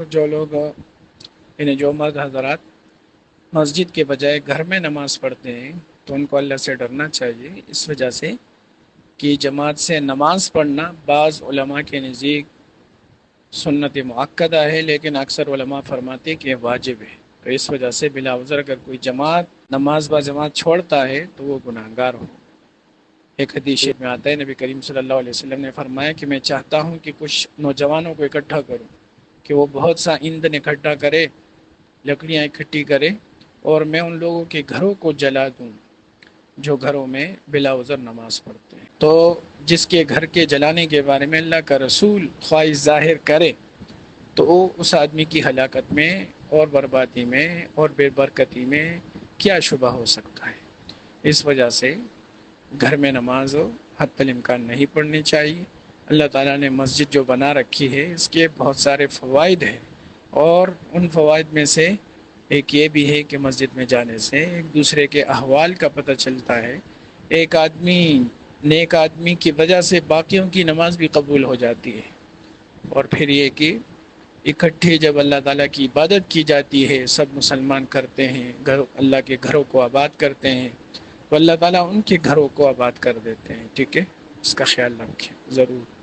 جو لوگ یعنی جو مرد حضرات مسجد کے بجائے گھر میں نماز پڑھتے ہیں تو ان کو اللہ سے ڈرنا چاہیے، اس وجہ سے کہ جماعت سے نماز پڑھنا بعض علماء کے نزدیک سنت مؤکدہ ہے، لیکن اکثر علماء فرماتے کہ یہ واجب ہے۔ تو اس وجہ سے بلا عذر اگر کوئی نماز با جماعت چھوڑتا ہے تو وہ گناہ گار ہو۔ ایک حدیث شریف میں آتا ہے، نبی کریم صلی اللہ علیہ وسلم نے فرمایا کہ میں چاہتا ہوں کہ کچھ نوجوانوں کو اکٹھا کروں کہ وہ بہت سا ایندھن اکٹھا کرے، لکڑیاں اکٹھی کرے، اور میں ان لوگوں کے گھروں کو جلا دوں جو گھروں میں بلا عذر نماز پڑھتے ہیں۔ تو جس کے گھر کے جلانے کے بارے میں اللہ کا رسول خواہش ظاہر کرے تو وہ اس آدمی کی ہلاکت میں اور بربادی میں اور بے برکتی میں کیا شبہ ہو سکتا ہے۔ اس وجہ سے گھر میں نماز حتی الامکان نہیں پڑھنی چاہیے۔ اللہ تعالیٰ نے مسجد جو بنا رکھی ہے اس کے بہت سارے فوائد ہیں، اور ان فوائد میں سے ایک یہ بھی ہے کہ مسجد میں جانے سے ایک دوسرے کے احوال کا پتہ چلتا ہے۔ ایک آدمی نیک آدمی کی وجہ سے باقیوں کی نماز بھی قبول ہو جاتی ہے، اور پھر یہ کہ اکٹھے جب اللہ تعالیٰ کی عبادت کی جاتی ہے، سب مسلمان کرتے ہیں، اللہ کے گھروں کو آباد کرتے ہیں، تو اللہ تعالیٰ ان کے گھروں کو آباد کر دیتے ہیں۔ ٹھیک ہے، اس کا خیال رکھیں ضرور۔